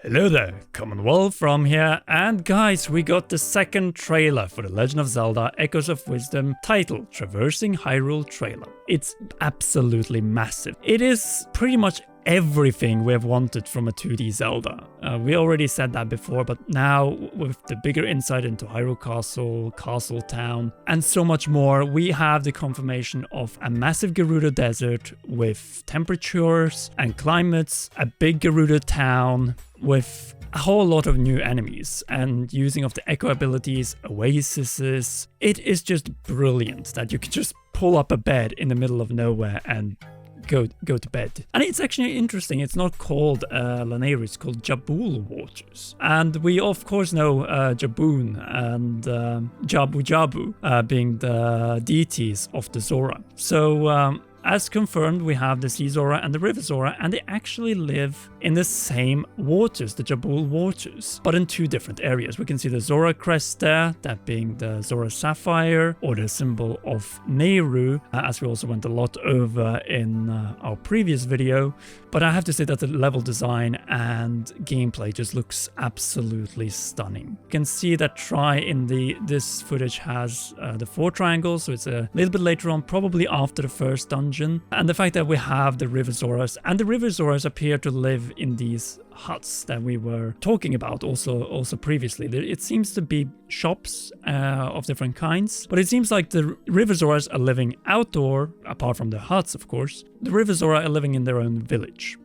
Hello there, Commonwealth from here, and guys, we got the second trailer for The Legend of Zelda Echoes of Wisdom, titled Traversing Hyrule trailer. It's absolutely massive. It is pretty much everything we have wanted from a 2D Zelda. We already said that before, but now with the bigger insight into Hyrule Castle, Castle Town, and so much more, we have the confirmation of a massive Gerudo desert with temperatures and climates, a big Gerudo town with a whole lot of new enemies, and using of the echo abilities, oases. It is just brilliant that you can just pull up a bed in the middle of nowhere and go to bed. And it's actually interesting, it's not called Lanayru, it's called Jabul Waters. And we of course know Jaboon and Jabu Jabu being the deities of the Zora. So as confirmed, we have the Sea Zora and the River Zora, and they actually live in the same waters, the Jabul Waters, but in two different areas. We can see the Zora crest there, that being the Zora Sapphire, or the symbol of Nehru, as we also went a lot over in our previous video. But I have to say that the level design and gameplay just looks absolutely stunning. You can see that this footage has the 4 triangles, so it's a little bit later on, probably after the first dungeon. And the fact that we have the River Zoras, and the River Zoras appear to live in these huts that we were talking about also previously. It seems to be shops of different kinds, but it seems like the River Zoras are living outdoor, apart from the huts of course. The River Zora are living in their own village,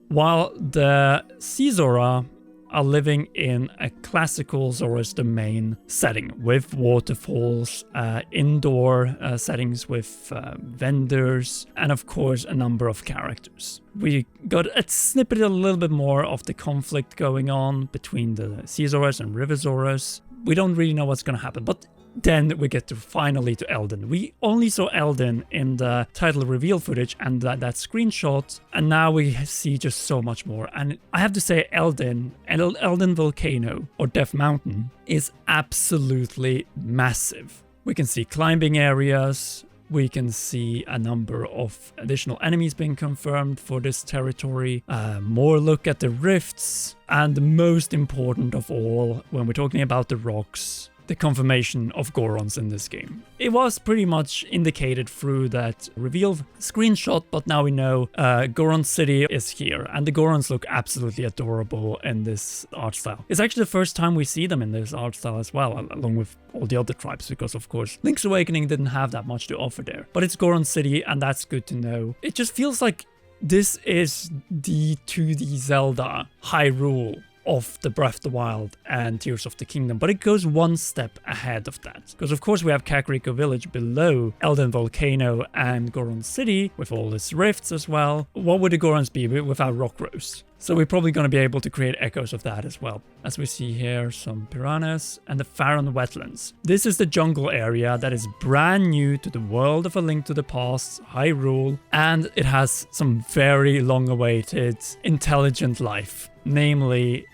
while the Sea Zora are living in a classical Zora's Domain setting with waterfalls, indoor settings with vendors, and of course a number of characters. We got a snippet a little bit more of the conflict going on between the Sea Zoras and River Zoras. We don't really know what's gonna happen, but then we get finally to Eldin. We only saw Eldin in the title reveal footage and that screenshot, and now we see just so much more. And I have to say, Eldin Volcano, or Death Mountain, is absolutely massive. We can see climbing areas, we can see a number of additional enemies being confirmed for this territory, more look at the rifts, and the most important of all, when we're talking about the rocks, the confirmation of Gorons in this game. It was pretty much indicated through that reveal screenshot, but now we know Goron City is here, and the Gorons look absolutely adorable in this art style. It's actually the first time we see them in this art style as well, along with all the other tribes, because of course Link's Awakening didn't have that much to offer there. But it's Goron City, and that's good to know. It just feels like this is the 2D Zelda Hyrule of the Breath of the Wild and Tears of the Kingdom, but it goes one step ahead of that. Because of course we have Kakariko Village below Eldin Volcano and Goron City, with all its rifts as well. What would the Gorons be without Rock Rose? So we're probably going to be able to create echoes of that as well. As we see here, some piranhas and the Faron Wetlands. This is the jungle area that is brand new to the world of A Link to the Past, Hyrule, and it has some very long-awaited intelligent life, namely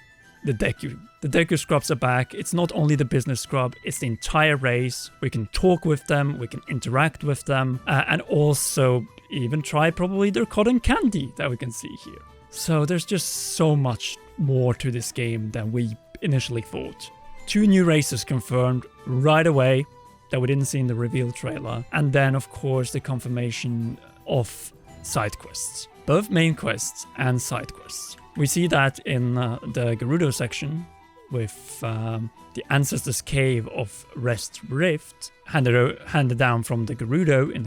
the Deku. The Deku scrubs are back. It's not only the business scrub, it's the entire race. We can talk with them, we can interact with them, and also even try probably their cotton candy that we can see here. So there's just so much more to this game than we initially thought. 2 new races confirmed right away that we didn't see in the reveal trailer, and then of course the confirmation of side quests. Both main quests and side quests. We see that in the Gerudo section with the Ancestor's Cave of Rest Rift, handed down from the Gerudo in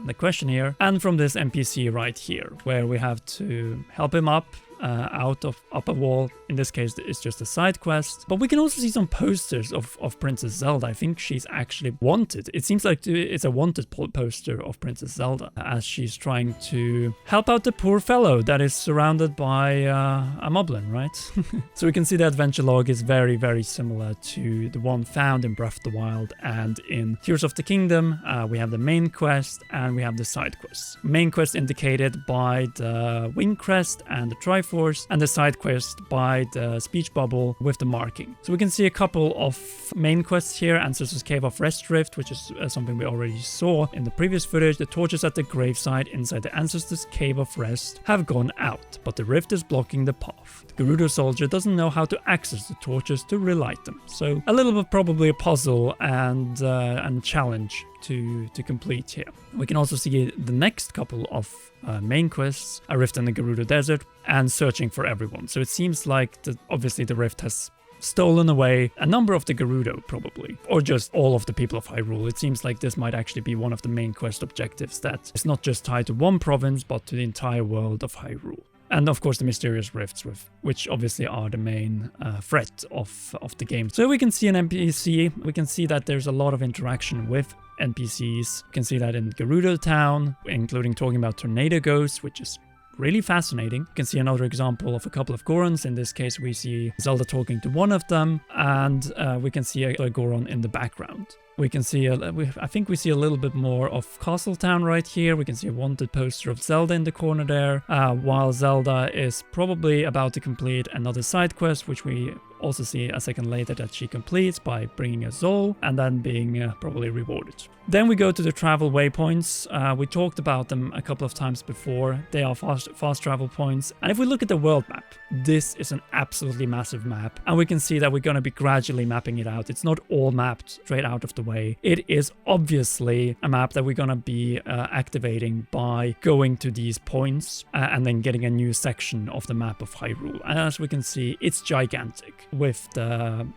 the question here, and from this NPC right here, where we have to help him up out of Upper Wall. In this case, it's just a side quest, but we can also see some posters of Princess Zelda. I think she's actually wanted. It seems like it's a wanted poster of Princess Zelda, as she's trying to help out the poor fellow that is surrounded by a moblin, right? So we can see the adventure log is very, very similar to the one found in Breath of the Wild and in Tears of the Kingdom. We have the main quest and we have the side quests. Main quest indicated by the Wing Crest and the Triforce, and the side quest by the speech bubble with the marking. So we can see a couple of main quests here. Ancestor's Cave of Rest Rift, which is something we already saw in the previous footage. The torches at the gravesite inside the Ancestor's Cave of Rest have gone out, but the rift is blocking the path. The Gerudo soldier doesn't know how to access the torches to relight them. So a little bit probably a puzzle and challenge to complete here. We can also see the next couple of main quests, a rift in the Gerudo Desert and searching for everyone. So it seems like obviously the rift has stolen away a number of the Gerudo, probably, or just all of the people of Hyrule. It seems like this might actually be one of the main quest objectives that is not just tied to one province, but to the entire world of Hyrule. And of course the mysterious rifts, which obviously are the main threat of the game. So we can see an NPC, we can see that there's a lot of interaction with NPCs. You can see that in Gerudo Town, including talking about tornado ghosts, which is really fascinating. You can see another example of a couple of Gorons. In this case, we see Zelda talking to one of them, and we can see a Goron in the background. We can see, I think we see a little bit more of Castle Town right here. We can see a wanted poster of Zelda in the corner there, while Zelda is probably about to complete another side quest, which we also see a second later that she completes by bringing a Zol and then being probably rewarded. Then we go to the travel waypoints. We talked about them a couple of times before. They are fast travel points. And if we look at the world map, this is an absolutely massive map. And we can see that we're going to be gradually mapping it out. It's not all mapped straight out of the way. It is obviously a map that we're going to be activating by going to these points and then getting a new section of the map of Hyrule. And as we can see, it's gigantic, with the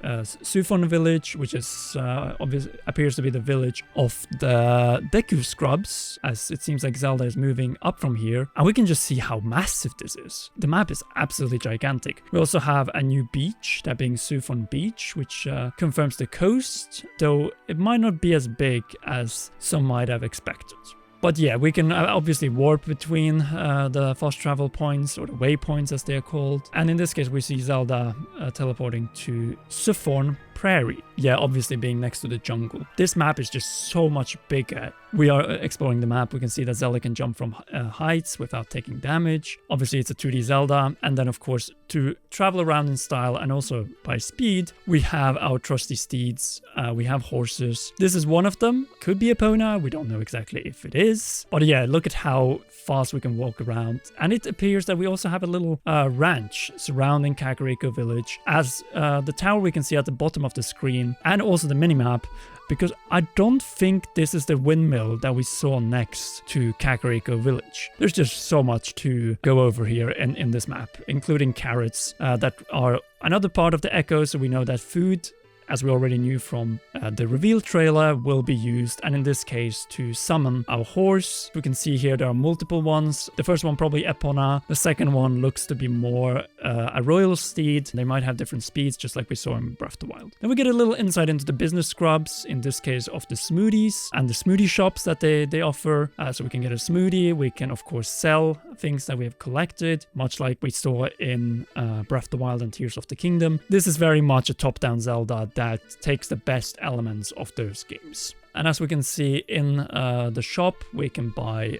Sufon village, which is appears to be the village of the Deku Scrubs, as it seems like Zelda is moving up from here. And we can just see how massive this is. The map is absolutely gigantic. We also have a new beach, that being Sufon Beach, which confirms the coast, though it might not be as big as some might have expected. But yeah, we can obviously warp between the fast travel points, or the waypoints as they are called. And in this case, we see Zelda teleporting to Sufon Prairie. Yeah, obviously being next to the jungle. This map is just so much bigger. We are exploring the map. We can see that Zelda can jump from heights without taking damage. Obviously, it's a 2D Zelda. And then, of course, to travel around in style and also by speed, we have our trusty steeds. We have horses. This is one of them. Could be Epona. We don't know exactly if it is. But yeah, look at how fast we can walk around. And it appears that we also have a little ranch surrounding Kakariko Village, as the tower we can see at the bottom of the screen, and also the minimap, because I don't think this is the windmill that we saw next to Kakariko Village. There's just so much to go over here in this map, including carrots that are another part of the echo, so we know that food, as we already knew from the reveal trailer, will be used, and in this case to summon our horse. We can see here there are multiple ones. The first one probably Epona. The second one looks to be more a royal steed. They might have different speeds, just like we saw in Breath of the Wild. Then we get a little insight into the business scrubs, in this case of the smoothies and the smoothie shops that they offer. So we can get a smoothie. We can of course sell things that we have collected, much like we saw in Breath of the Wild and Tears of the Kingdom. This is very much a top-down Zelda that takes the best elements of those games. And as we can see in the shop, we can buy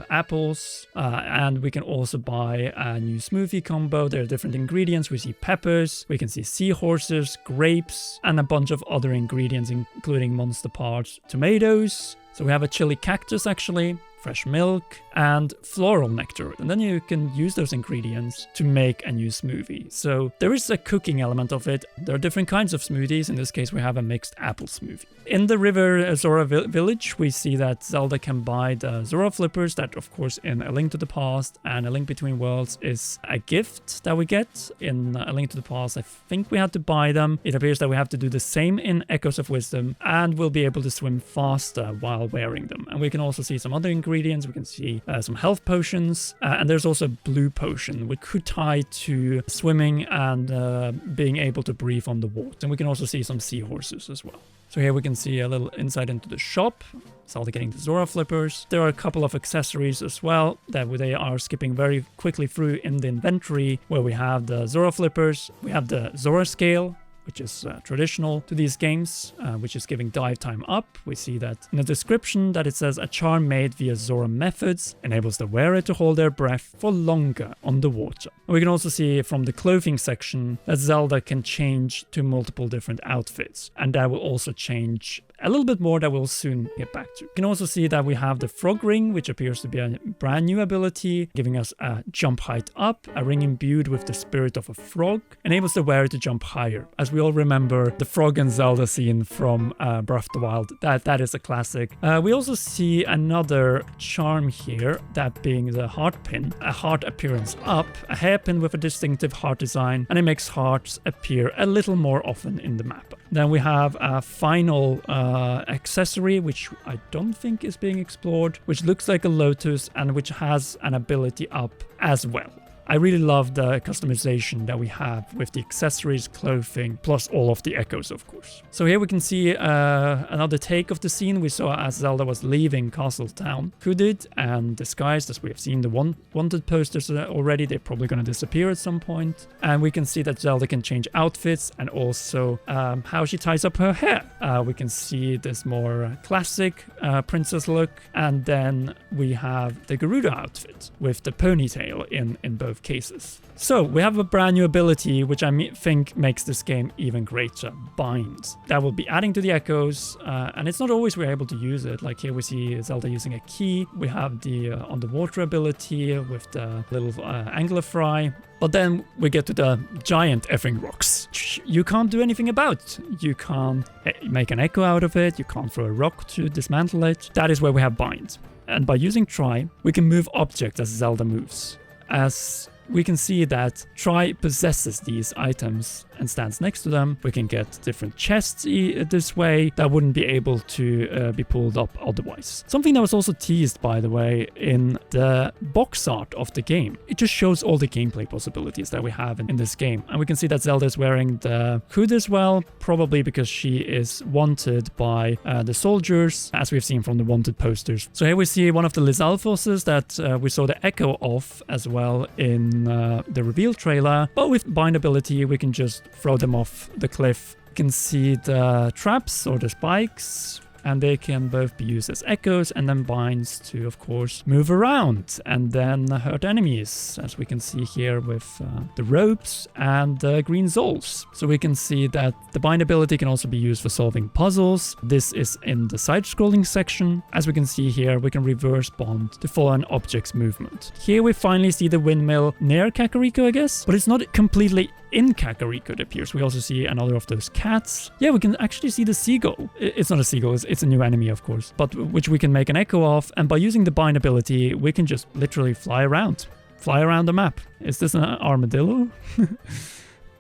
apples, and we can also buy a new smoothie combo. There are different ingredients. We see peppers, we can see seahorses, grapes, and a bunch of other ingredients, including monster parts, tomatoes. So we have a chili cactus actually, fresh milk, and floral nectar. And then you can use those ingredients to make a new smoothie. So there is a cooking element of it. There are different kinds of smoothies. In this case, we have a mixed apple smoothie. In the River Zora village, we see that Zelda can buy the Zora flippers that, of course, in A Link to the Past and A Link Between Worlds is a gift that we get. In A Link to the Past, I think we had to buy them. It appears that we have to do the same in Echoes of Wisdom, and we'll be able to swim faster while wearing them. And we can also see some other ingredients. We can see some health potions, and there's also a blue potion which could tie to swimming and being able to breathe on the water. And we can also see some seahorses as well. So here we can see a little insight into the shop. Zelda getting the Zora flippers. There are a couple of accessories as well that they are skipping very quickly through in the inventory, where we have the Zora flippers, we have the Zora scale, which is traditional to these games, which is giving dive time up. We see that in the description that it says a charm made via Zora methods enables the wearer to hold their breath for longer underwater. And we can also see from the clothing section that Zelda can change to multiple different outfits, and that will also change a little bit more that we'll soon get back to. You can also see that we have the frog ring, which appears to be a brand new ability, giving us a jump height up. A ring imbued with the spirit of a frog enables the wearer to jump higher. As we all remember, the frog and Zelda scene from Breath of the Wild, that is a classic. We also see another charm here, that being the heart pin. A heart appearance up, a hairpin with a distinctive heart design, and it makes hearts appear a little more often in the map. Then we have a final accessory, which I don't think is being explored, which looks like a lotus and which has an ability up as well. I really love the customization that we have with the accessories, clothing, plus all of the echoes, of course. So here we can see another take of the scene we saw as Zelda was leaving Castle Town. Hooded and disguised, as we have seen the wanted posters already. They're probably going to disappear at some point. And we can see that Zelda can change outfits and also how she ties up her hair. We can see this more classic princess look. And then we have the Gerudo outfit with the ponytail in both cases. So we have a brand new ability which I think makes this game even greater, Bind. That will be adding to the echoes, and it's not always we're able to use it. Like here we see Zelda using a key. We have the underwater ability with the little angler fry. But then we get to the giant effing rocks. You can't do anything about. You can't make an echo out of it. You can't throw a rock to dismantle it. That is where we have Bind. And by using Try, we can move objects as Zelda moves. As we can see that Try possesses these items and stands next to them. We can get different chests this way that wouldn't be able to be pulled up otherwise. Something that was also teased, by the way, in the box art of the game. It just shows all the gameplay possibilities that we have in this game. And we can see that Zelda is wearing the hood as well, probably because she is wanted by the soldiers, as we've seen from the wanted posters. So here we see one of the Lizalfoses that we saw the echo of as well in the reveal trailer. But with Bind ability, we can just throw them off the cliff. You can see the traps or the spikes, and they can both be used as echoes and then binds to, of course, move around and then hurt enemies, as we can see here with the ropes and the green Zols. So we can see that the bind ability can also be used for solving puzzles. This is in the side-scrolling section. As we can see here, we can reverse bond to follow an object's movement. Here we finally see the windmill near Kakariko, I guess, but it's not completely in Kakariko, it appears. We also see another of those cats. Yeah, we can actually see the seagull. It's not a seagull, it's a new enemy, of course, but which we can make an echo of. And by using the bind ability, we can just literally fly around the map. Is this an armadillo?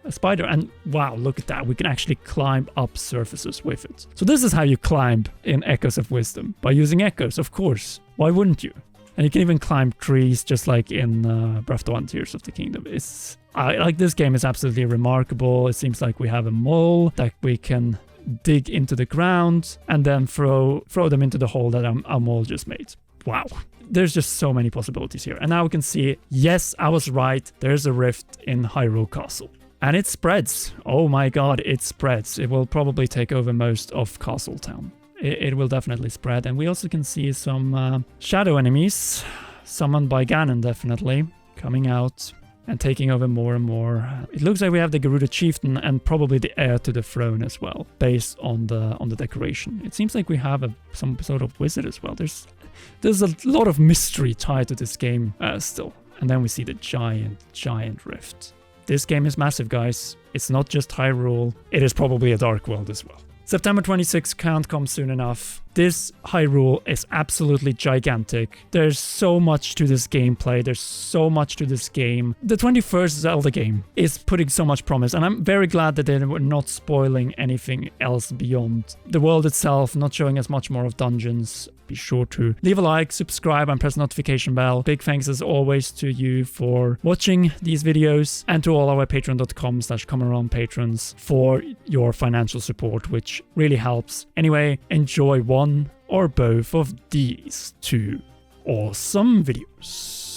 A spider. And wow, look at that. We can actually climb up surfaces with it. So this is how you climb in Echoes of Wisdom. By using echoes, of course. Why wouldn't you? And you can even climb trees just like in Breath of the Wild Tears of the Kingdom. Like this game is absolutely remarkable. It seems like we have a mole that we can dig into the ground and then throw them into the hole that our mole just made. Wow. There's just so many possibilities here. And now we can see, yes, I was right. There's a rift in Hyrule Castle. And it spreads. Oh my god, it spreads. It will probably take over most of Castle Town. It will definitely spread. And we also can see some shadow enemies summoned by Ganon, definitely, coming out and taking over more and more. It looks like we have the Gerudo Chieftain and probably the heir to the throne as well, based on the decoration. It seems like we have some sort of wizard as well. There's a lot of mystery tied to this game still. And then we see the giant rift. This game is massive, guys. It's not just Hyrule. It is probably a Dark World as well. September 26th can't come soon enough. This Hyrule is absolutely gigantic. There's so much to this gameplay. There's so much to this game. The 21st Zelda game is putting so much promise, and I'm very glad that they were not spoiling anything else beyond the world itself, not showing us much more of dungeons. Be sure to leave a like, subscribe, and press the notification bell. Big thanks as always to you for watching these videos, and to all our patreon.com/comearound patrons for your financial support, which really helps. Anyway, enjoy one or both of these two awesome videos.